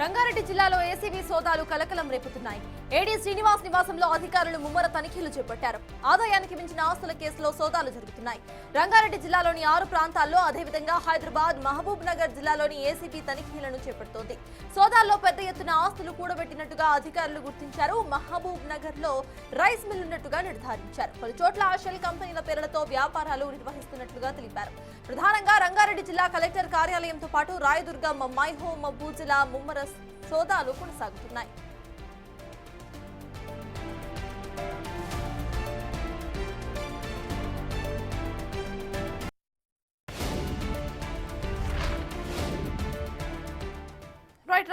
రంగారెడ్డి జిల్లాలో ఏసీబీ సోదాలు కలకలం రేపుతున్నాయి. ఏడీ శ్రీనివాస్ నివాసంలో అధికారులు ముమ్మర తనిఖీలు చేపట్టారు. ఆదాయానికి మించిన ఆస్తుల కేసులో సోదాలు జరుగుతున్నాయి. రంగారెడ్డి జిల్లాలోని 6 ప్రాంతాల్లో, అదేవిధంగా హైదరాబాద్, మహబూబ్ నగర్ జిల్లాలోని ఏసీబీ తనిఖీలను చేపడుతోంది. సోదాల్లో పెద్ద ఎత్తున ఆస్తులు కూడబెట్టినట్టుగా అధికారులు గుర్తించారు. మహబూబ్ నగర్ లో రైస్ మిల్ ఉన్నట్టుగా నిర్ధారించారు. పలు చోట్ల షెల్ కంపెనీల పేర్లతో వ్యాపారాలు నిర్వహిస్తున్నట్లుగా తెలిపారు. ప్రధానంగా రంగారెడ్డి జిల్లా కలెక్టర్ కార్యాలయంతో పాటు రాయదుర్గం, మైహో, మబ్బూజిలా ముమ్మర సోదాలు కొనసాగుతున్నాయి.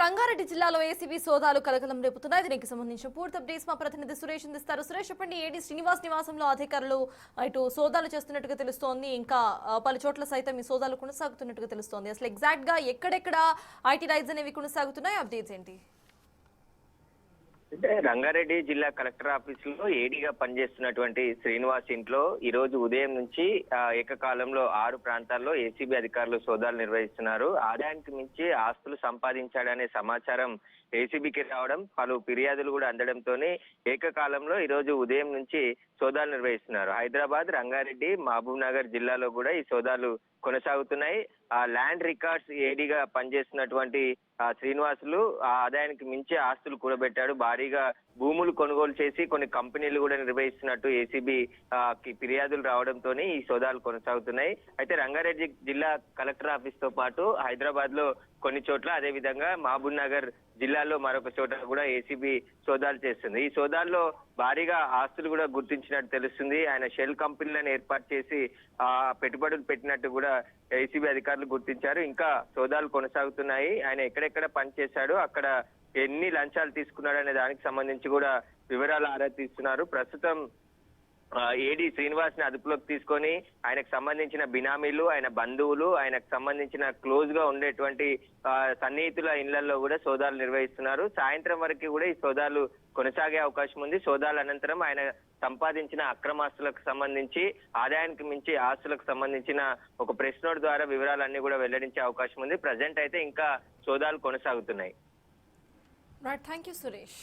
రంగారెడ్డి జిల్లాలో ఏసీబీ సోదాలు కలకలం రేపుతున్నాయి. దీనికి సంబంధించిన పూర్తి అప్డేట్స్ మా ప్రతినిధి సురేష్ అందిస్తారు. సురేష్, చెప్పండి, ఏడీ శ్రీనివాస్ నివాసంలో అధికారులు ఇటు సోదాలు చేస్తున్నట్టుగా తెలుస్తోంది, ఇంకా పలు చోట్ల సైతం ఈ సోదాలు కొనసాగుతున్నట్టుగా తెలుస్తోంది. అసలు ఎగ్జాక్ట్ గా ఎక్కడెక్కడ ఐటీ రైడ్స్ అనేవి కొనసాగుతున్నాయి, అప్డేట్స్ ఏంటి? అంటే రంగారెడ్డి జిల్లా కలెక్టర్ ఆఫీస్ లో ఏడీగా పనిచేస్తున్నటువంటి శ్రీనివాస్ ఇంట్లో ఈ రోజు ఉదయం నుంచి ఏకకాలంలో 6 ప్రాంతాల్లో ఏసీబీ అధికారులు సోదాలు నిర్వహిస్తున్నారు. ఆదాయానికి మించి ఆస్తులు సంపాదించాడనే సమాచారం ఏసీబీకి రావడం, పలు ఫిర్యాదులు కూడా అందడంతోనే ఏకకాలంలో ఈ రోజు ఉదయం నుంచి సోదాలు నిర్వహిస్తున్నారు. హైదరాబాద్, రంగారెడ్డి, మహబూబ్ నగర్ జిల్లాలో కూడా ఈ సోదాలు కొనసాగుతున్నాయి. ఆ ల్యాండ్ రికార్డ్స్ ఏడీగా పనిచేస్తున్నటువంటి శ్రీనివాసులు ఆదాయానికి మించి ఆస్తులు కూడబెట్టాడు. భారీగా భూములు కొనుగోలు చేసి కొన్ని కంపెనీలు కూడా నిర్వహిస్తున్నట్టు ఏసీబీ ఫిర్యాదులు రావడంతో ఈ సోదాలు కొనసాగుతున్నాయి. అయితే రంగారెడ్డి జిల్లా కలెక్టర్ ఆఫీస్ తో పాటు హైదరాబాద్ లో కొన్ని చోట్ల, అదే విధంగా మహబూబ్ నగర్ జిల్లాలో మరొక చోట కూడా ఏసీబీ సోదాలు చేస్తుంది. ఈ సోదాల్లో భారీగా ఆస్తులు కూడా గుర్తించినట్టు తెలుస్తుంది. ఆయన షెల్ కంపెనీలను ఏర్పాటు చేసి పెట్టుబడులు పెట్టినట్టు కూడా ఏసీబీ అధికారులు గుర్తించారు. ఇంకా సోదాలు కొనసాగుతున్నాయి. ఆయన ఎక్కడెక్కడ పనిచేశాడు, అక్కడ ఎన్ని లంచాలు తీసుకున్నాడు అనే దానికి సంబంధించి కూడా వివరాలు ఆరా తీస్తున్నారు. ప్రస్తుతం ఏడీ శ్రీనివాస్ ని అదుపులోకి తీసుకొని ఆయనకు సంబంధించిన బినామీలు, ఆయన బంధువులు, ఆయనకు సంబంధించిన క్లోజ్ గా ఉండేటువంటి సన్నిహితుల ఇళ్లలో కూడా సోదాలు నిర్వహిస్తున్నారు. సాయంత్రం వరకు కూడా ఈ సోదాలు కొనసాగే అవకాశం ఉంది. సోదాల అనంతరం ఆయన సంపాదించిన అక్రమాస్తులకు సంబంధించి, ఆదాయానికి మించి ఆస్తులకు సంబంధించిన ఒక ప్రెస్ నోట్ ద్వారా వివరాలన్నీ కూడా వెల్లడించే అవకాశం ఉంది. ప్రజెంట్ అయితే ఇంకా సోదాలు కొనసాగుతున్నాయి. Thank you Suresh.